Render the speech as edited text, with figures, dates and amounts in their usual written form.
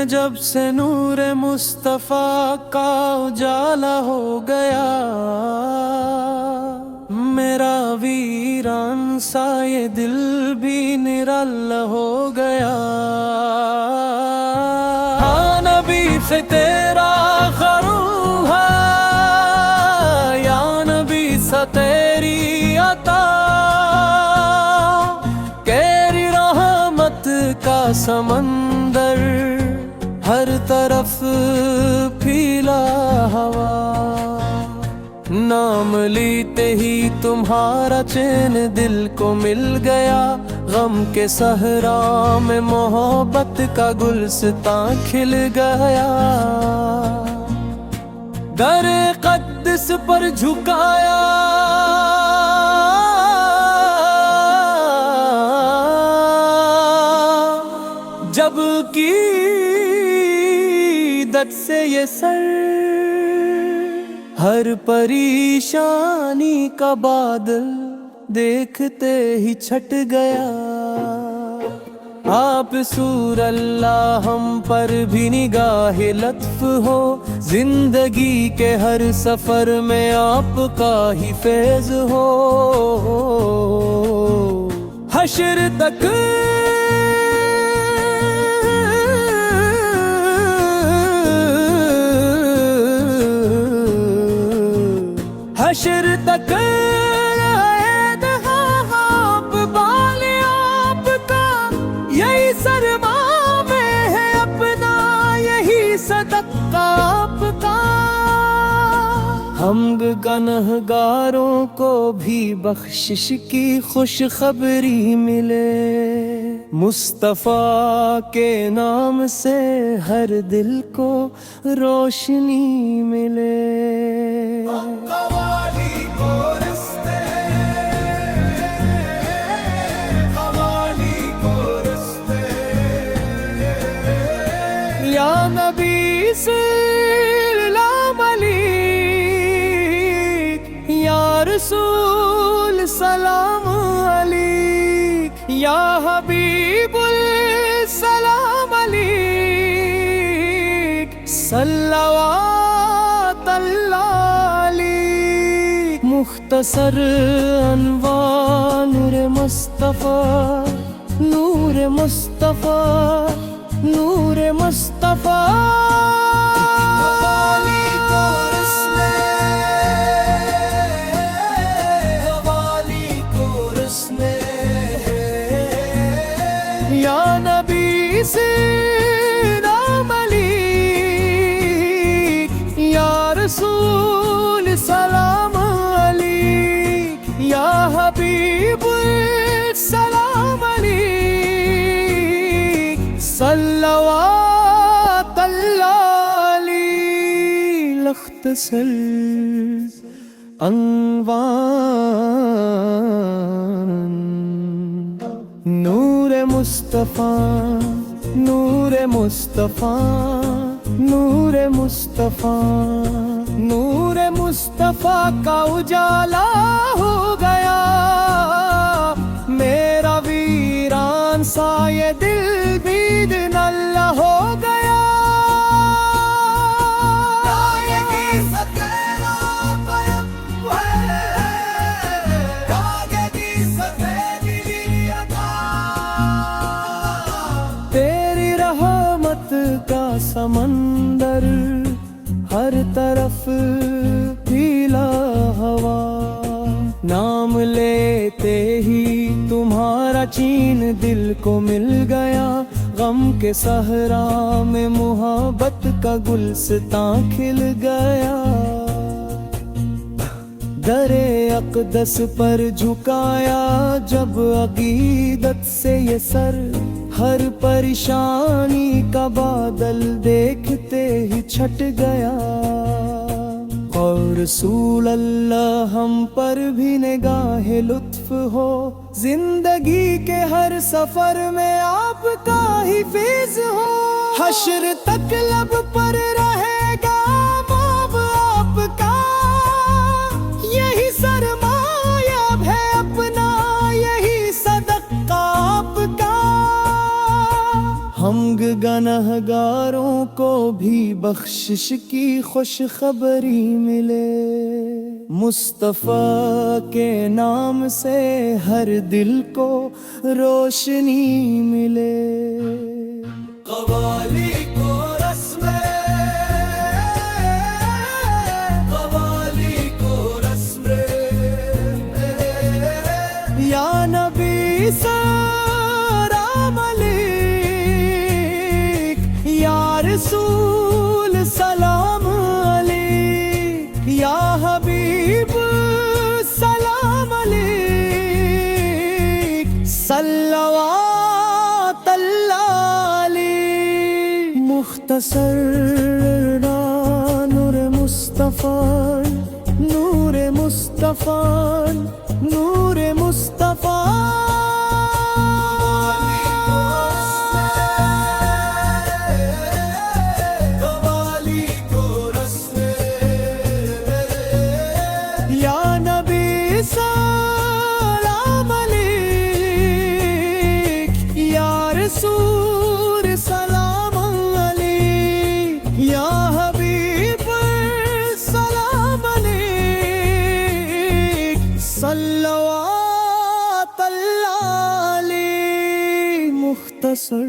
جب سے نور مصطفیٰ کا اجالا ہو گیا، میرا ویران سا یہ دل بھی نرالا ہو گیا۔ ہاں نبی سے تیرا خرو ہے، یا نبی سا تیری عطا، کیری رحمت کا سمندر ہر طرف پھیلا ہوا۔ نام لیتے ہی تمہارا چین دل کو مل گیا، غم کے صحرا میں محبت کا گلستان کھل گیا۔ در قدس پر جھکایا جب عقیدت سے یہ سر، ہر پریشانی کا بادل دیکھتے ہی چھٹ گیا۔ آپ سور اللہ ہم پر بھی نگاہ لطف ہو، زندگی کے ہر سفر میں آپ کا ہی فیض ہو۔ حشر تک حشر تک آپ بالی آپ کا، یہی سرما میں ہے اپنا، یہی صدقہ آپ کا۔ ہم گنہگاروں کو بھی بخشش کی خوشخبری ملے، مصطفیٰ کے نام سے ہر دل کو روشنی ملے۔ یا نبی سلام علیک، یا رسول سلام علیک، یا حبیب السلام علیک، صلوات اللہ علیک۔ مختصر عنوان نور مصطفیٰ، نور مصطفیٰ، نور مصطفیٰ۔ یا نبی سلام علیک، یا رسول سلام علیک، یا حبیب السلام علیک، صلوات اللہ علیہ۔ لختصر عنوان نور مصطفیٰ، نور مصطفیٰ، نور مصطفیٰ، نور مصطفیٰ کا اجالا ہو گیا، میرا ویران سا یہ دل بھی نلا ہو گیا۔ تیری رحمت کا سمندر ہر طرف پھیلا ہوا، نام لیتے ہی تمہارا چین دل کو مل گیا، غم کے صحرا میں محبت کا گلستان کھل گیا۔ در اقدس پر جھکایا جب عقیدت سے یہ سر، ہر پریشانی کا بادل دیکھتے ہی چھٹ گیا۔ اور رسول اللہ ہم پر بھی نگاہ لطف ہو، زندگی کے ہر سفر میں آپ کا ہی فیض ہو۔ حشر تک لب پر رہے گا باب آپ کا، یہی سرمایہ ہے اپنا، یہی صدقہ آپ کا۔ ہم گنہگاروں کو بھی بخشش کی خوشخبری ملے، مصطفیٰ کے نام سے ہر دل کو روشنی ملے۔ قوالی کو رسم، قوالی کو رسم، یا نبی سلام علیک، یا رسول سلام علیک، یا حبیب سلام علیک، صلوات اللہ علیک۔ مختصر نور مصطفیٰ، نور مصطفیٰ، نور مصطفیٰ، قوالی کو رسم، یا نبی سلام علیک، یا رسول سلام علیک، یا حبیب سلام علیک، صلوات اللہ علیہ۔ مختصر